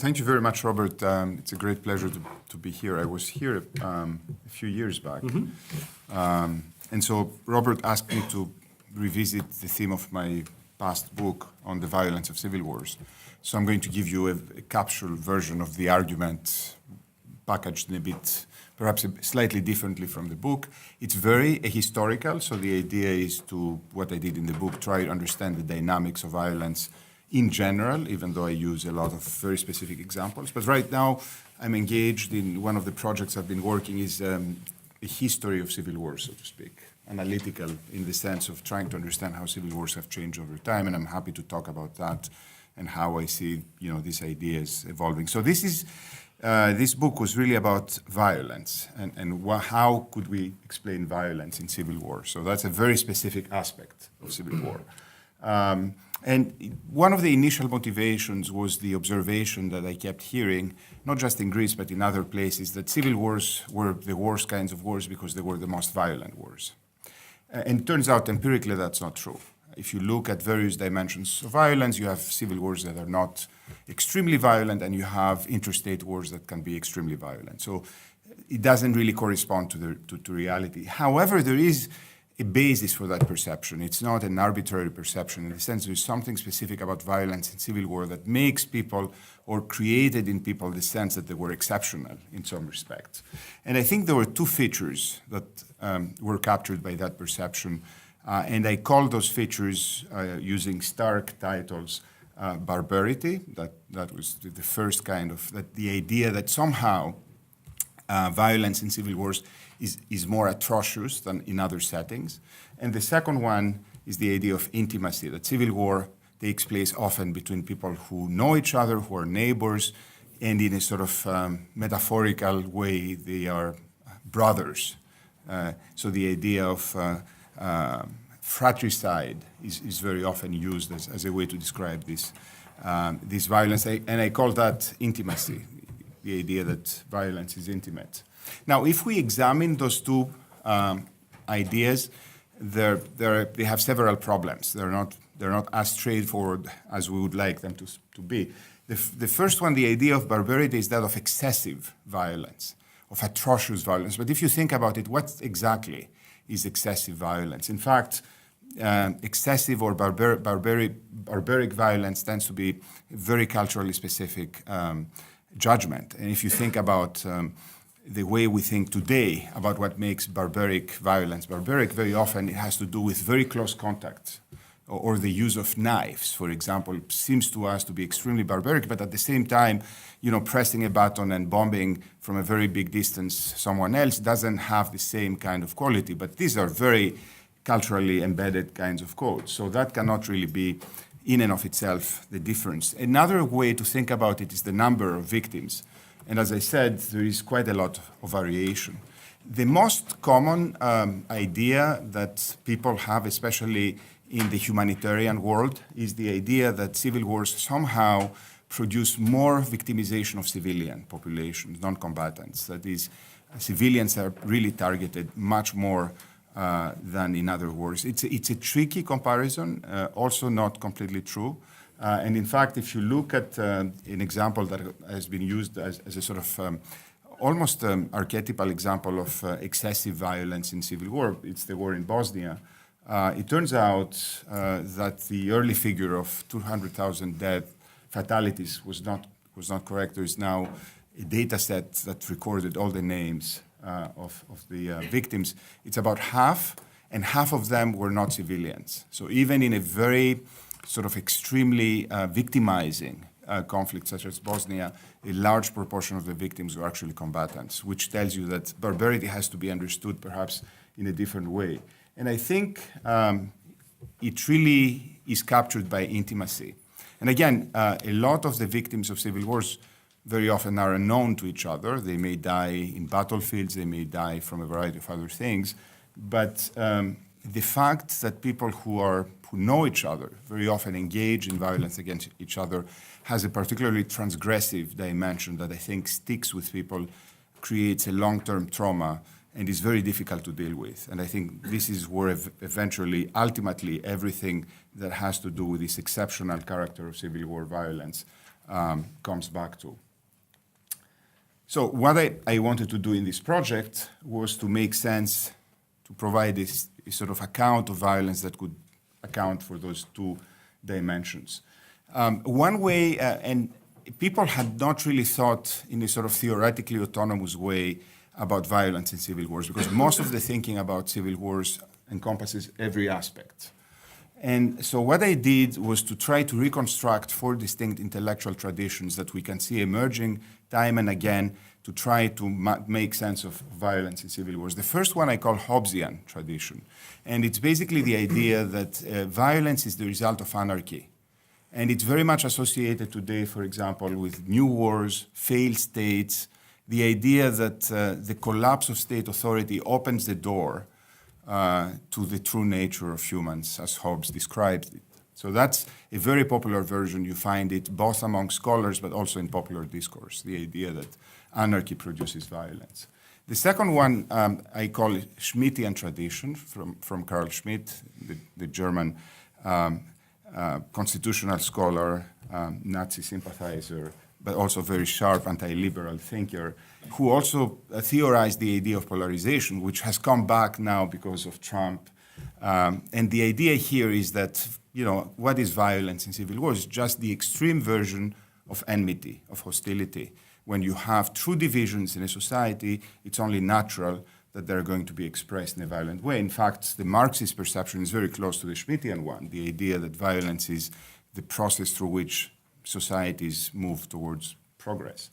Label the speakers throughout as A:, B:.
A: thank you very much, Robert. It's a great pleasure to be here. I was here a few years back. And so Robert asked me to revisit the theme of my past book on the violence of civil wars. So I'm going to give you a capsule version of the argument, packaged in a bit, perhaps slightly differently from the book. It's very ahistorical, so the idea is to, what I did in the book, try to understand the dynamics of violence in general, even though I use a lot of very specific examples. But right now, I'm engaged in one of the projects I've been working is a history of civil wars, so to speak, analytical in the sense of trying to understand how civil wars have changed over time, and I'm happy to talk about that and how I see, these ideas evolving. So this book was really about violence and how could we explain violence in civil war. So that's a very specific aspect of civil war. And one of the initial motivations was the observation that I kept hearing, not just in Greece, but in other places, that civil wars were the worst kinds of wars because they were the most violent wars. And it turns out empirically that's not true. If you look at various dimensions of violence, you have civil wars that are not extremely violent, and you have interstate wars that can be extremely violent. So it doesn't really correspond to reality. However, there is a basis for that perception. It's not an arbitrary perception. In the sense, there's something specific about violence in civil war that makes people, or created in people, the sense that they were exceptional in some respects. And I think there were two features that were captured by that perception. And I call those features, using stark titles, barbarity. That was the first kind of, the idea that somehow violence in civil wars is more atrocious than in other settings. And the second one is the idea of intimacy, that civil war takes place often between people who know each other, who are neighbors, and in a sort of metaphorical way, they are brothers. So the idea of fratricide is very often used as a way to describe this violence, and I call that intimacy, the idea that violence is intimate. Now, if we examine those two ideas, they have several problems. They're not as straightforward as we would like them to be. The first one, the idea of barbarity, is that of excessive violence, of atrocious violence. But if you think about it, what exactly is excessive violence? In fact, excessive or barbaric violence tends to be a very culturally specific judgment. And if you think about the way we think today about what makes barbaric violence barbaric, very often it has to do with very close contact, or the use of knives, for example, seems to us to be extremely barbaric, but at the same time, pressing a button and bombing from a very big distance someone else doesn't have the same kind of quality. But these are very culturally embedded kinds of codes. So that cannot really be, in and of itself, the difference. Another way to think about it is the number of victims. And as I said, there is quite a lot of variation. The most common idea that people have, especially in the humanitarian world, is the idea that civil wars somehow produce more victimization of civilian populations, non-combatants. That is, civilians are really targeted much more than in other wars. It's a tricky comparison, also not completely true. And in fact, if you look at an example that has been used as a sort of almost archetypal example of excessive violence in civil war, it's the war in Bosnia. It turns out that the early figure of 200,000 dead fatalities was not correct. There is now a data set that recorded all the names of the victims. It's about half, and half of them were not civilians. So even in a very sort of extremely victimizing conflict such as Bosnia, a large proportion of the victims were actually combatants, which tells you that barbarity has to be understood perhaps in a different way. And I think it really is captured by intimacy. And again, a lot of the victims of civil wars very often are unknown to each other. They may die in battlefields, they may die from a variety of other things. But the fact that people who know each other very often engage in violence against each other has a particularly transgressive dimension that I think sticks with people, creates a long-term trauma, and is very difficult to deal with. And I think this is where eventually, ultimately, everything that has to do with this exceptional character of civil war violence comes back to. So what I wanted to do in this project was to make sense, to provide this sort of account of violence that could account for those two dimensions. One way, and people had not really thought in a sort of theoretically autonomous way about violence in civil wars, because most of the thinking about civil wars encompasses every aspect. And so what I did was to try to reconstruct four distinct intellectual traditions that we can see emerging time and again to try to make sense of violence in civil wars. The first one I call Hobbesian tradition. And it's basically the idea that violence is the result of anarchy. And it's very much associated today, for example, with new wars, failed states, the idea that the collapse of state authority opens the door to the true nature of humans, as Hobbes describes it. So that's a very popular version. You find it both among scholars, but also in popular discourse, the idea that anarchy produces violence. The second one I call Schmittian tradition, from Carl Schmitt, the German constitutional scholar, Nazi sympathizer, but also very sharp anti-liberal thinker, who also theorized the idea of polarization, which has come back now because of Trump. And the idea here is that, what is violence in civil wars? Just the extreme version of enmity, of hostility. When you have true divisions in a society, it's only natural that they're going to be expressed in a violent way. In fact, the Marxist perception is very close to the Schmittian one, the idea that violence is the process through which societies move towards progress.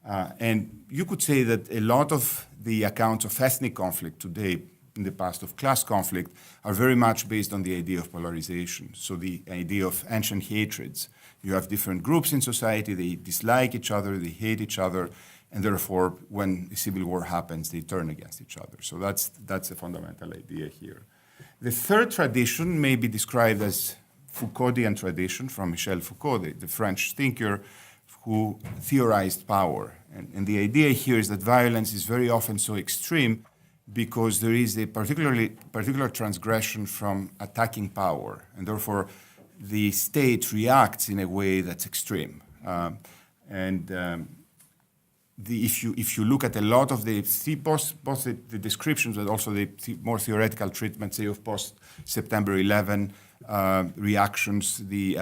A: And you could say that a lot of the accounts of ethnic conflict today, in the past of class conflict, are very much based on the idea of polarization. So the idea of ancient hatreds. You have different groups in society, they dislike each other, they hate each other, and therefore, when a civil war happens, they turn against each other. So that's a fundamental idea here. The third tradition may be described as Foucauldian tradition from Michel Foucault, the French thinker who theorized power. And the idea here is that violence is very often so extreme because there is a particular transgression from attacking power, and therefore the state reacts in a way that's extreme. If you look at a lot of both the descriptions, but also the more theoretical treatment, say, of post-September 11 reactions, the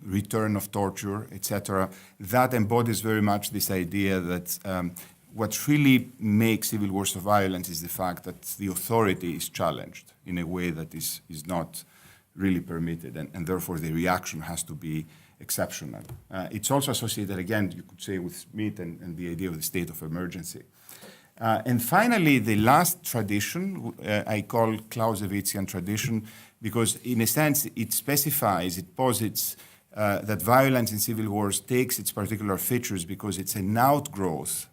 A: return of torture, etc., that embodies very much this idea that what really makes civil wars of violence is the fact that the authority is challenged in a way that is not really permitted, and therefore the reaction has to be exceptional. It's also associated, again, you could say, with Smith and the idea of the state of emergency. And finally, the last tradition I call Clausewitzian tradition, because in a sense it specifies, it posits that violence in civil wars takes its particular features because it's an outgrowth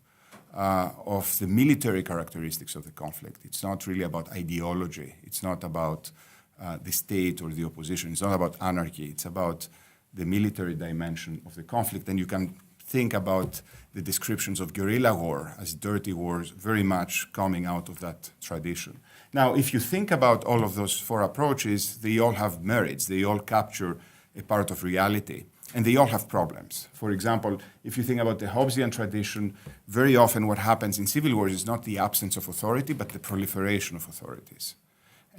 A: of the military characteristics of the conflict. It's not really about ideology. It's not about the state or the opposition. It's not about anarchy. It's about the military dimension of the conflict. And you can think about the descriptions of guerrilla war as dirty wars very much coming out of that tradition. Now, if you think about all of those four approaches, they all have merits. They all capture a part of reality. And they all have problems. For example, if you think about the Hobbesian tradition, very often what happens in civil wars is not the absence of authority, but the proliferation of authorities.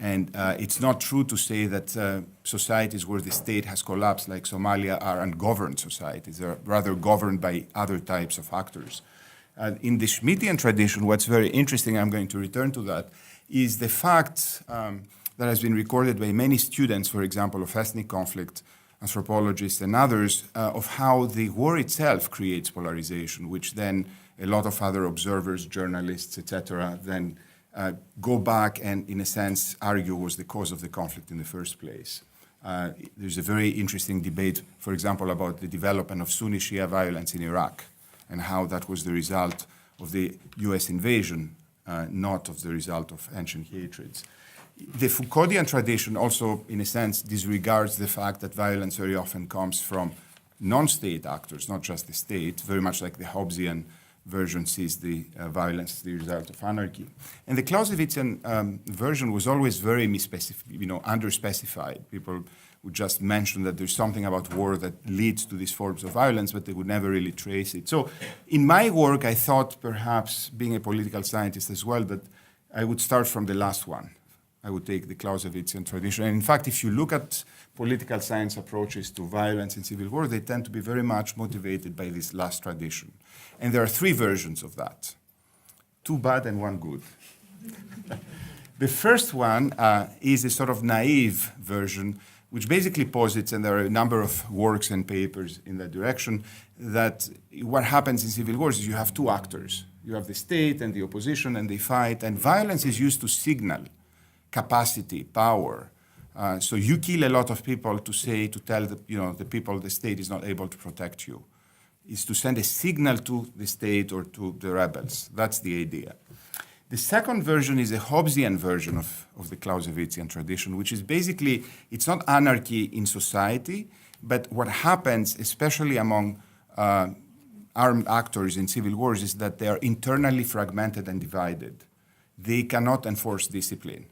A: And it's not true to say that societies where the state has collapsed, like Somalia, are ungoverned societies. They're rather governed by other types of actors. In the Schmittian tradition, what's very interesting, I'm going to return to that, is the fact that has been recorded by many students, for example, of ethnic conflict, anthropologists and others, of how the war itself creates polarization, which then a lot of other observers, journalists, etc., then go back and, in a sense, argue was the cause of the conflict in the first place. There's a very interesting debate, for example, about the development of Sunni Shia violence in Iraq and how that was the result of the US invasion, not of the result of ancient hatreds. The Foucauldian tradition also, in a sense, disregards the fact that violence very often comes from non-state actors, not just the state, very much like the Hobbesian version sees the violence as the result of anarchy. And the Clausewitzian version was always very underspecified. People would just mention that there's something about war that leads to these forms of violence, but they would never really trace it. So in my work, I thought, perhaps being a political scientist as well, that I would start from the last one. I would take the Clausewitzian tradition. And in fact, if you look at political science approaches to violence in civil war, they tend to be very much motivated by this last tradition. And there are three versions of that. Two bad and one good. The first one is a sort of naive version, which basically posits, and there are a number of works and papers in that direction, that what happens in civil wars is you have two actors. You have the state and the opposition, and they fight, and violence is used to signal capacity, power. So you kill a lot of people to tell the people the state is not able to protect you. Is to send a signal to the state or to the rebels. That's the idea. The second version is a Hobbesian version of the Clausewitzian tradition, which is basically, it's not anarchy in society, but what happens, especially among armed actors in civil wars, is that they are internally fragmented and divided. They cannot enforce discipline.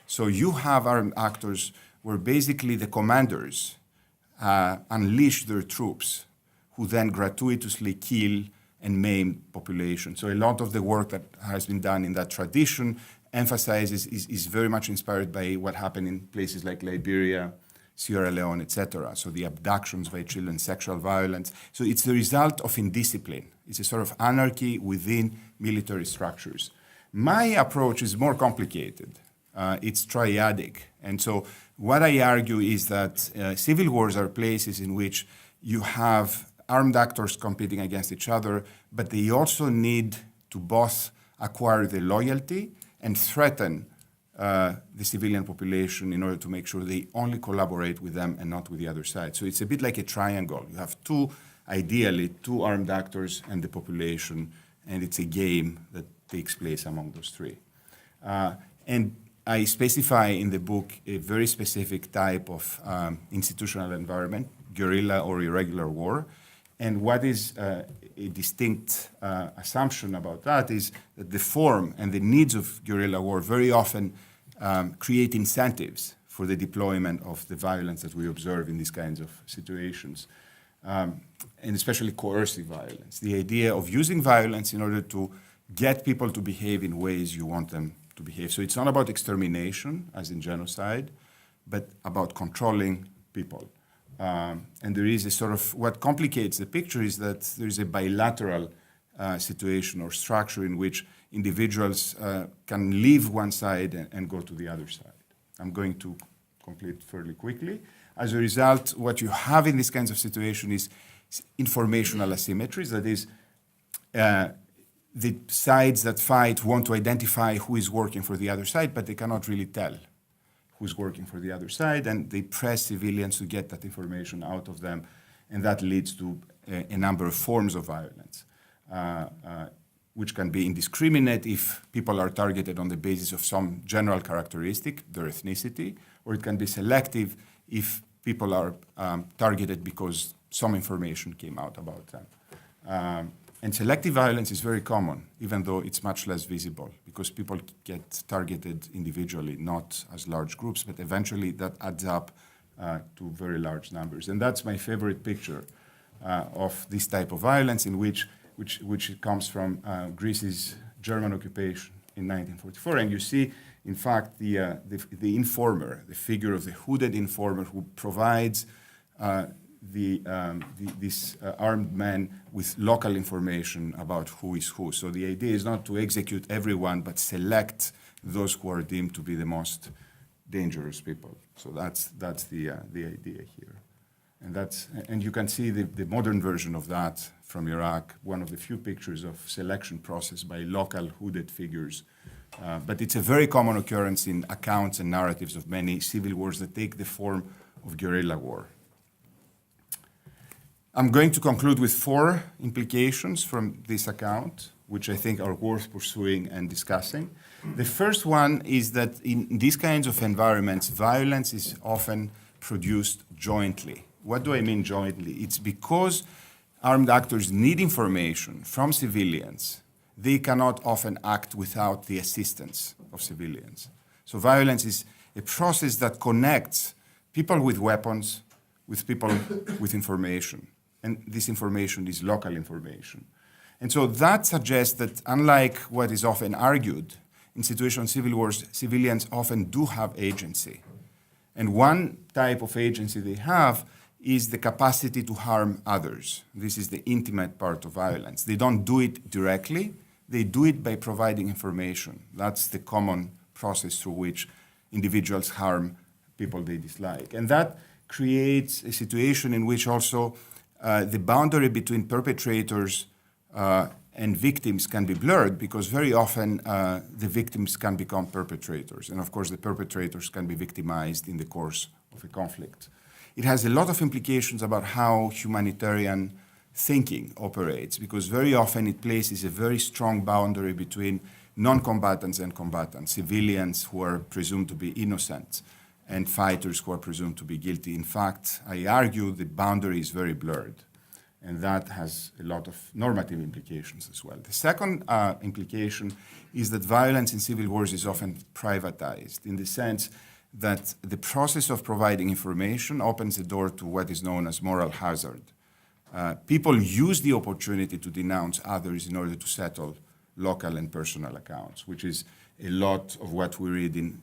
A: So you have armed actors where basically the commanders unleash their troops, who then gratuitously kill and maim population. So a lot of the work that has been done in that tradition emphasizes, is very much inspired by what happened in places like Liberia, Sierra Leone, etc. So the abductions by children, sexual violence. So it's the result of indiscipline. It's a sort of anarchy within military structures. My approach is more complicated. It's triadic. And so what I argue is that civil wars are places in which you have armed actors competing against each other, but they also need to both acquire the loyalty and threaten the civilian population in order to make sure they only collaborate with them and not with the other side. So it's a bit like a triangle. You have ideally two armed actors and the population, and it's a game that takes place among those three. And I specify in the book a very specific type of institutional environment, guerrilla or irregular war. And what is a distinct assumption about that is that the form and the needs of guerrilla war very often create incentives for the deployment of the violence that we observe in these kinds of situations, and especially coercive violence. The idea of using violence in order to get people to behave in ways you want them to behave. So it's not about extermination, as in genocide, but about controlling people. And there is a sort of, what complicates the picture is that there is a bilateral situation or structure in which individuals can leave one side and go to the other side. I'm going to complete fairly quickly. As a result, what you have in these kinds of situations is informational asymmetries. That is, the sides that fight want to identify who is working for the other side, but they cannot really tell who's working for the other side, and they press civilians to get that information out of them, and that leads to a number of forms of violence, which can be indiscriminate if people are targeted on the basis of some general characteristic, their ethnicity, or it can be selective if people are targeted because some information came out about them. And selective violence is very common, even though it's much less visible, because people get targeted individually, not as large groups, but eventually that adds up to very large numbers. And that's my favorite picture of this type of violence, in which comes from Greece's German occupation in 1944. And you see, in fact, the informer, the figure of the hooded informer who provides this armed man with local information about who is who. So the idea is not to execute everyone, but select those who are deemed to be the most dangerous people. So that's the idea here. And you can see the modern version of that from Iraq, one of the few pictures of selection process by local hooded figures. But it's a very common occurrence in accounts and narratives of many civil wars that take the form of guerrilla war. I'm going to conclude with 4 implications from this account, which I think are worth pursuing and discussing. The first one is that in these kinds of environments, violence is often produced jointly. What do I mean jointly? It's because armed actors need information from civilians. They cannot often act without the assistance of civilians. So violence is a process that connects people with weapons, with people with information. And this information is local information. And so that suggests that unlike what is often argued, in situations of civil wars, civilians often do have agency. And one type of agency they have is the capacity to harm others. This is the intimate part of violence. They don't do it directly, they do it by providing information. That's the common process through which individuals harm people they dislike. And that creates a situation in which also the boundary between perpetrators and victims can be blurred, because very often the victims can become perpetrators. And of course, the perpetrators can be victimized in the course of a conflict. It has a lot of implications about how humanitarian thinking operates, because very often it places a very strong boundary between non-combatants and combatants, civilians who are presumed to be innocent and fighters who are presumed to be guilty. In fact, I argue the boundary is very blurred, and that has a lot of normative implications as well. The second implication is that violence in civil wars is often privatized, in the sense that the process of providing information opens the door to what is known as moral hazard. People use the opportunity to denounce others in order to settle local and personal accounts, which is a lot of what we read in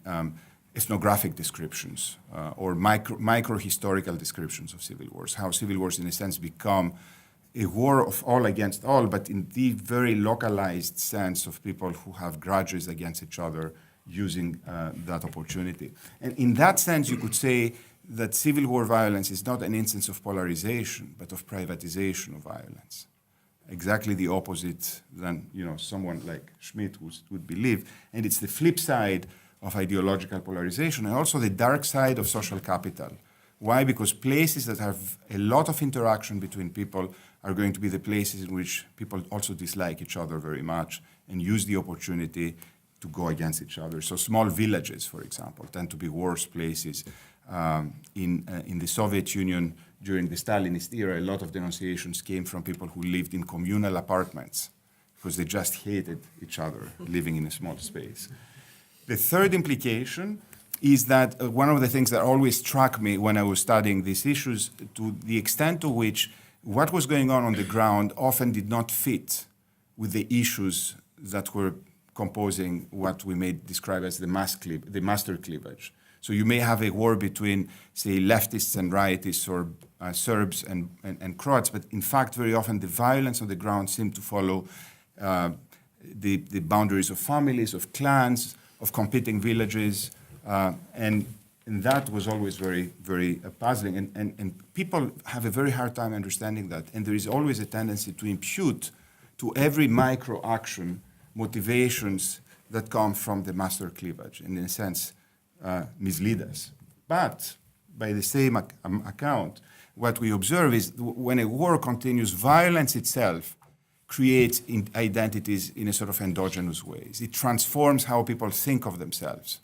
A: ethnographic descriptions or micro-historical descriptions of civil wars, how civil wars in a sense become a war of all against all, but in the very localized sense of people who have grudges against each other using that opportunity. And in that sense, you could say that civil war violence is not an instance of polarization, but of privatization of violence. Exactly the opposite than someone like Schmidt would believe. And it's the flip side of ideological polarization, and also the dark side of social capital. Why? Because places that have a lot of interaction between people are going to be the places in which people also dislike each other very much and use the opportunity to go against each other. So small villages, for example, tend to be worse places. In the Soviet Union during the Stalinist era, a lot of denunciations came from people who lived in communal apartments because they just hated each other living in a small space. The third implication is that one of the things that always struck me when I was studying these issues, to the extent to which what was going on the ground often did not fit with the issues that were composing what we may describe as the master cleavage. So you may have a war between, say, leftists and rightists, or Serbs and Croats, but in fact, very often the violence on the ground seemed to follow the boundaries of families, of clans, of competing villages, and that was always very, very puzzling. And people have a very hard time understanding that. And there is always a tendency to impute to every micro-action motivations that come from the master cleavage, and in a sense, mislead us. But by the same account, what we observe is when a war continues, violence itself creates identities in a sort of endogenous ways. It transforms how people think of themselves.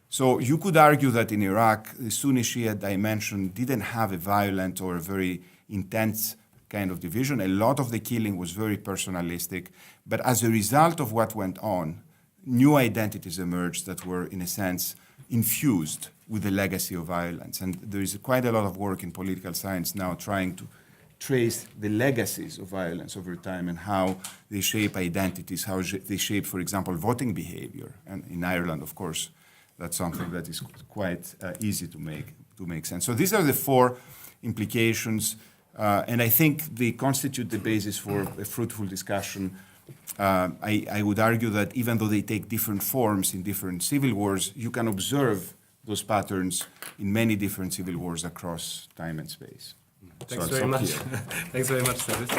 A: So you could argue that in Iraq, the Sunni-Shia dimension didn't have a violent or a very intense kind of division. A lot of the killing was very personalistic. But as a result of what went on, new identities emerged that were, in a sense, infused with the legacy of violence. And there is quite a lot of work in political science now trying to trace the legacies of violence over time and how they shape identities, how they shape, for example, voting behavior. And in Ireland, of course, that's something that is quite easy to make sense. So these are the four implications, and I think they constitute the basis for a fruitful discussion. I would argue that even though they take different forms in different civil wars, you can observe those patterns in many different civil wars across time and space.
B: Thanks very much. Thanks very much, Stathis.